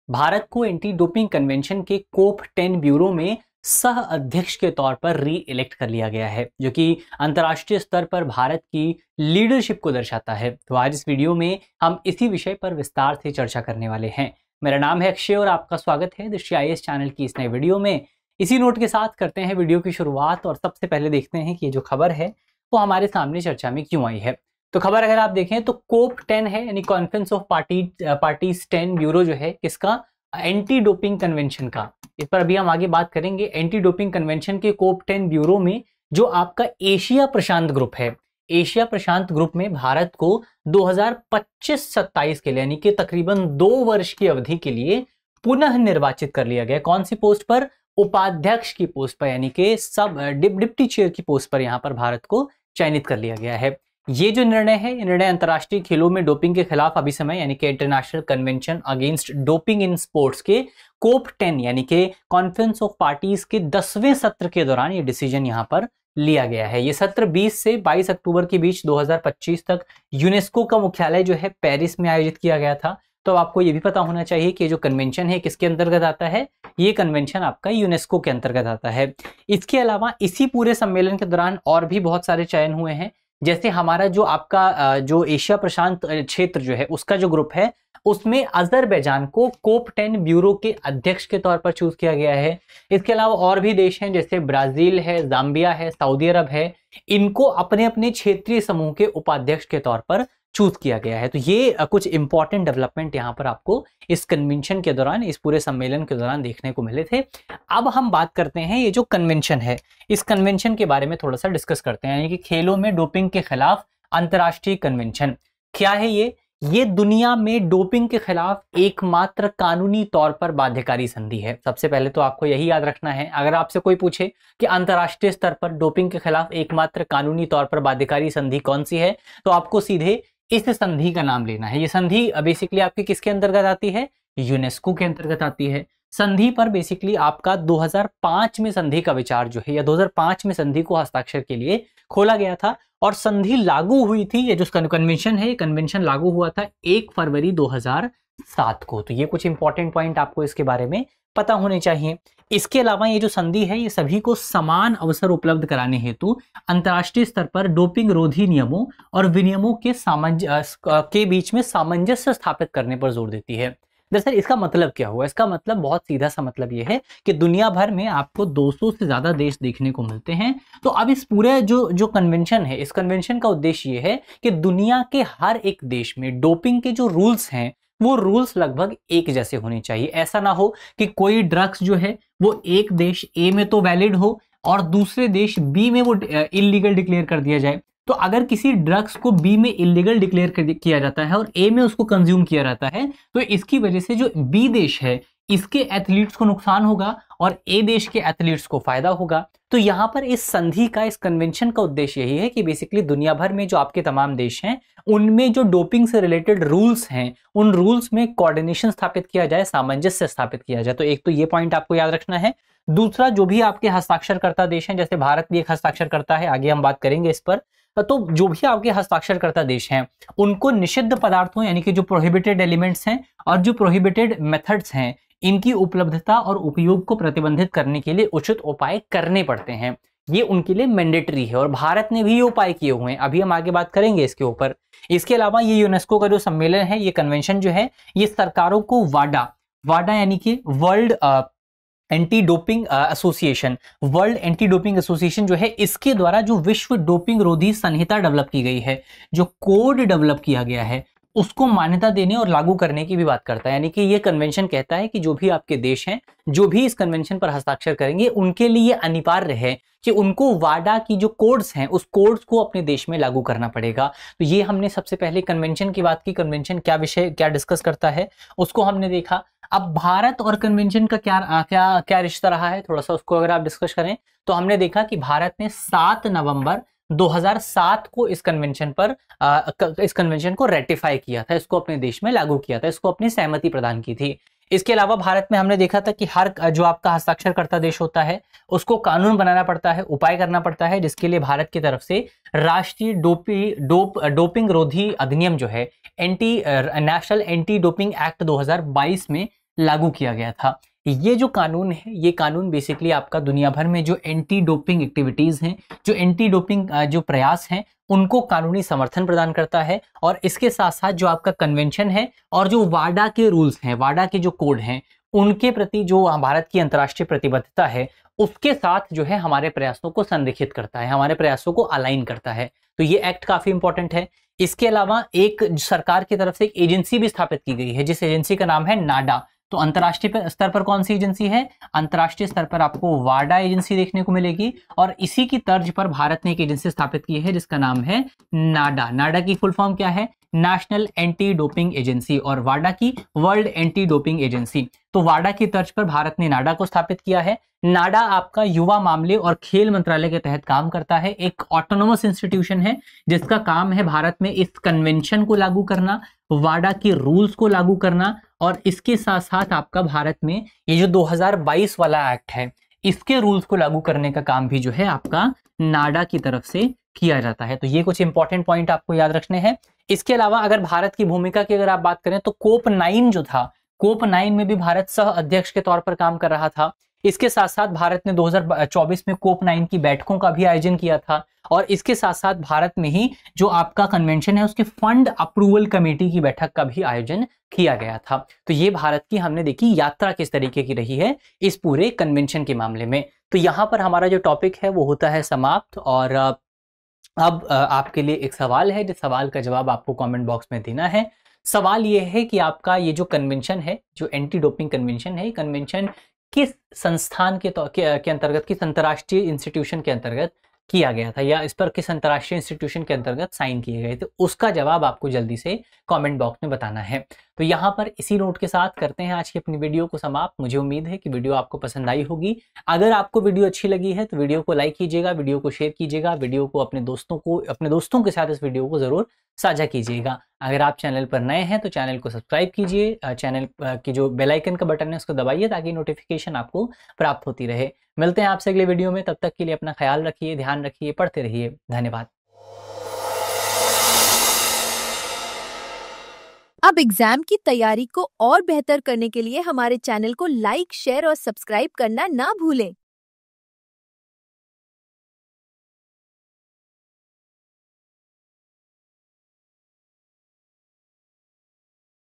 भारत को anti doping convention के कोप 10 bureau में सह अध्यक्ष के तौर पर री इलेक्ट कर लिया गया है, जो कि अंतर्राष्ट्रीय स्तर पर भारत की लीडरशिप को दर्शाता है। तो आज इस वीडियो में हम इसी विषय पर विस्तार से चर्चा करने वाले हैं। मेरा नाम है अक्षय और आपका स्वागत है दृष्टि IAS चैनल की इस नए वीडियो में। इसी नोट के साथ करते हैं वीडियो की शुरुआत और सबसे पहले देखते हैं कि ये जो खबर है वो हमारे सामने चर्चा में क्यों आई है। तो खबर अगर आप देखें तो कोप 10 है, यानी कॉन्फ्रेंस ऑफ पार्टीज 10 ब्यूरो जो है किसका, एंटी डोपिंग कन्वेंशन का। इस पर अभी हम आगे बात करेंगे। एंटी डोपिंग कन्वेंशन के कोप 10 ब्यूरो में जो आपका एशिया प्रशांत ग्रुप है, एशिया प्रशांत ग्रुप में भारत को 2025-27 के लिए यानी कि तकरीबन 2 वर्ष की अवधि के लिए पुनः निर्वाचित कर लिया गया। कौन सी पोस्ट पर? उपाध्यक्ष की पोस्ट पर, यानी कि सब डिप्टी चेयर की पोस्ट पर यहां पर भारत को चयनित कर लिया गया है। ये जो निर्णय है, ये निर्णय अंतर्राष्ट्रीय खेलों में डोपिंग के खिलाफ अभी समय यानी कि international convention against doping in sports के कोप 10 यानी कि कॉन्फ्रेंस ऑफ पार्टीज के 10वें सत्र के दौरान ये डिसीजन यहाँ पर लिया गया है। ये सत्र 20 से 22 अक्टूबर के बीच 2025 तक यूनेस्को का मुख्यालय जो है पेरिस में आयोजित किया गया था। तो आपको ये भी पता होना चाहिए कि जो कन्वेंशन है किसके अंतर्गत आता है, ये कन्वेंशन आपका यूनेस्को के अंतर्गत आता है। इसके अलावा इसी पूरे सम्मेलन के दौरान और भी बहुत सारे चयन हुए हैं, जैसे हमारा जो आपका जो एशिया प्रशांत क्षेत्र जो है उसका जो ग्रुप है, उसमें अजरबैजान को कोप 10 ब्यूरो के अध्यक्ष के तौर पर चूज किया गया है। इसके अलावा और भी देश हैं जैसे ब्राजील है, जाम्बिया है, सऊदी अरब है, इनको अपने अपने क्षेत्रीय समूह के उपाध्यक्ष के तौर पर चूज किया गया है। तो ये कुछ इंपॉर्टेंट डेवलपमेंट यहाँ पर आपको इस कन्वेंशन के दौरान, इस पूरे सम्मेलन के दौरान देखने को मिले थे। अब हम बात करते हैं ये जो कन्वेंशन है, इस कन्वेंशन के बारे में थोड़ा सा डिस्कस करते हैं, यानी कि खेलों में डोपिंग के खिलाफ अंतर्राष्ट्रीय कन्वेंशन क्या है। ये दुनिया में डोपिंग के खिलाफ एकमात्र कानूनी तौर पर बाध्यकारी संधि है। सबसे पहले तो आपको यही याद रखना है, अगर आपसे कोई पूछे कि अंतर्राष्ट्रीय स्तर पर डोपिंग के खिलाफ एकमात्र कानूनी तौर पर बाध्यकारी संधि कौन सी है, तो आपको सीधे इस संधि का नाम लेना है। ये संधि बेसिकली आपके किसके अंतर्गत आती है? यूनेस्को के अंतर्गत आती है। संधि पर बेसिकली आपका 2005 में संधि का विचार जो है, या 2005 में संधि को हस्ताक्षर के लिए खोला गया था और संधि लागू हुई थी। ये जो कन्वेंशन है, कन्वेंशन लागू हुआ था 1 फरवरी 2007 को। तो ये कुछ इंपॉर्टेंट पॉइंट आपको इसके बारे में पता होने चाहिए। इसके अलावा ये जो संधि है, ये सभी को समान अवसर उपलब्ध कराने हेतु अंतर्राष्ट्रीय स्तर पर डोपिंग रोधी नियमों और विनियमों के बीच में सामंजस्य स्थापित करने पर जोर देती है। दरअसल इसका मतलब क्या हुआ? इसका मतलब बहुत सीधा सा मतलब ये है कि दुनिया भर में आपको 200 से ज्यादा देश देखने को मिलते हैं। तो अब इस पूरे जो कन्वेंशन है, इस कन्वेंशन का उद्देश्य ये है कि दुनिया के हर एक देश में डोपिंग के जो रूल्स हैं, वो रूल्स लगभग एक जैसे होने चाहिए। ऐसा ना हो कि कोई ड्रग्स जो है वो एक देश ए में तो वैलिड हो और दूसरे देश बी में वो इलीगल डिक्लेयर कर दिया जाए। तो अगर किसी ड्रग्स को बी में इलीगल डिक्लेयर किया जाता है और ए में उसको कंज्यूम किया जाता है, तो इसकी वजह से जो बी देश है इसके एथलीट्स को नुकसान होगा और ए देश के एथलीट्स को फायदा होगा। तो यहाँ पर इस संधि का, इस कन्वेंशन का उद्देश्य यही है कि बेसिकली दुनिया भर में जो आपके तमाम देश हैं, उनमें जो डोपिंग से रिलेटेड रूल्स हैं, उन रूल्स में कोऑर्डिनेशन स्थापित किया जाए, सामंजस्य स्थापित किया जाए। तो एक तो ये पॉइंट आपको याद रखना है। दूसरा, जो भी आपके हस्ताक्षरकर्ता देश हैं, जैसे भारत भी एक हस्ताक्षरकर्ता है, आगे हम बात करेंगे इस पर, तो जो भी आपके हस्ताक्षरकर्ता देश हैं उनको निषिद्ध पदार्थों यानी कि जो प्रोहिबिटेड एलिमेंट्स हैं और जो प्रोहिबिटेड मेथड्स हैं, इनकी उपलब्धता और उपयोग को प्रतिबंधित करने के लिए उचित उपाय करने पड़ते हैं। ये उनके लिए मैंडेटरी है और भारत ने भी ये उपाय किए हुए हैं। अभी हम आगे बात करेंगे इसके ऊपर। इसके अलावा ये यूनेस्को का जो सम्मेलन है, ये कन्वेंशन जो है, ये सरकारों को वाडा यानी कि world anti doping association, world anti doping association जो है, इसके द्वारा जो विश्व डोपिंग रोधी संहिता डेवलप की गई है, जो कोड डेवलप किया गया है, उसको मान्यता देने और लागू करने की भी बात करता है। यानी कि ये कन्वेंशन कहता है कि जो भी आपके देश हैं, जो भी इस कन्वेंशन पर हस्ताक्षर करेंगे, उनके लिए अनिवार्य है कि उनको वाडा की जो कोड्स हैं, उस कोड्स को अपने देश में लागू करना पड़ेगा। तो ये हमने सबसे पहले कन्वेंशन की बात की। कन्वेंशन क्या डिस्कस करता है उसको हमने देखा। अब भारत और कन्वेंशन का क्या रिश्ता रहा है, थोड़ा सा उसको अगर आप डिस्कस करें तो हमने देखा कि भारत ने 7 नवंबर 2007 को इस कन्वेंशन को रेटिफाई किया था, इसको अपने देश में लागू किया था, इसको अपनी सहमति प्रदान की थी। इसके अलावा भारत में हमने देखा था कि हर जो आपका हस्ताक्षरकर्ता देश होता है उसको कानून बनाना पड़ता है, उपाय करना पड़ता है, जिसके लिए भारत की तरफ से राष्ट्रीय डोपिंग रोधी अधिनियम जो है, नेशनल एंटी डोपिंग एक्ट 2022 में लागू किया गया था। ये जो कानून है, ये कानून बेसिकली आपका दुनिया भर में जो एंटी डोपिंग एक्टिविटीज हैं, जो एंटी डोपिंग जो प्रयास हैं, उनको कानूनी समर्थन प्रदान करता है। और इसके साथ साथ जो आपका कन्वेंशन है और जो वाडा के रूल्स हैं, वाडा के जो कोड हैं, उनके प्रति जो भारत की अंतर्राष्ट्रीय प्रतिबद्धता है, उसके साथ जो है हमारे प्रयासों को संरेखित करता है, हमारे प्रयासों को अलाइन करता है। तो ये एक्ट काफी इंपॉर्टेंट है। इसके अलावा एक सरकार की तरफ से एक एजेंसी भी स्थापित की गई है, जिस एजेंसी का नाम है नाडा। तो अंतर्राष्ट्रीय स्तर पर कौन सी एजेंसी है? अंतर्राष्ट्रीय स्तर पर आपको वाडा एजेंसी देखने को मिलेगी। और इसी की तर्ज पर भारत ने एक एजेंसी स्थापित की है जिसका नाम है नाडा। नाडा की फुल फॉर्म क्या है? नेशनल एंटी डोपिंग एजेंसी, और वाडा की वर्ल्ड एंटी डोपिंग एजेंसी। तो वाडा की तर्ज पर भारत ने नाडा को स्थापित किया है। नाडा आपका युवा मामले और खेल मंत्रालय के तहत काम करता है, एक ऑटोनोमस इंस्टीट्यूशन है जिसका काम है भारत में इस कन्वेंशन को लागू करना, वाडा के रूल्स को लागू करना, और इसके साथ साथ आपका भारत में ये जो 2022 वाला एक्ट है, इसके रूल्स को लागू करने का काम भी जो है आपका नाडा की तरफ से किया जाता है। तो ये कुछ इंपॉर्टेंट पॉइंट आपको याद रखने हैं। इसके अलावा अगर भारत की भूमिका की अगर आप बात करें तो कोप 9 जो था, कोप 9 में भी भारत सह अध्यक्ष के तौर पर काम कर रहा था। इसके साथ साथ भारत ने 2024 में कोप 9 की बैठकों का भी आयोजन किया था। और इसके साथ साथ भारत में ही जो आपका कन्वेंशन है उसके फंड अप्रूवल कमेटी की बैठक का भी आयोजन किया गया था। तो ये भारत की हमने देखी यात्रा किस तरीके की रही है इस पूरे कन्वेंशन के मामले में। तो यहाँ पर हमारा जो टॉपिक है वो होता है समाप्त। और अब आपके लिए एक सवाल है, जिस सवाल का जवाब आपको कमेंट बॉक्स में देना है। सवाल ये है कि आपका ये जो कन्वेंशन है, जो एंटी डोपिंग कन्वेंशन है, कन्वेंशन किस संस्थान के अंतर्गत, किस अंतर्राष्ट्रीय इंस्टीट्यूशन के अंतर्गत किया गया था, या इस पर किस अंतर्राष्ट्रीय इंस्टीट्यूशन के अंतर्गत साइन किए गए थे, उसका जवाब आपको जल्दी से कमेंट बॉक्स में बताना है। तो यहाँ पर इसी नोट के साथ करते हैं आज की अपनी वीडियो को समाप्त। मुझे उम्मीद है कि वीडियो आपको पसंद आई होगी। अगर आपको वीडियो अच्छी लगी है तो वीडियो को लाइक कीजिएगा, वीडियो को शेयर कीजिएगा, वीडियो को अपने दोस्तों के साथ इस वीडियो को जरूर साझा कीजिएगा। अगर आप चैनल पर नए हैं तो चैनल को सब्सक्राइब कीजिए, चैनल की जो बेल आइकन का बटन है उसको दबाइए ताकि नोटिफिकेशन आपको प्राप्त होती रहे। मिलते हैं आपसे अगले वीडियो में, तब तक के लिए अपना ख्याल रखिए, ध्यान रखिए, पढ़ते रहिए। धन्यवाद। अब एग्जाम की तैयारी को और बेहतर करने के लिए हमारे चैनल को लाइक, शेयर और सब्सक्राइब करना ना भूलें।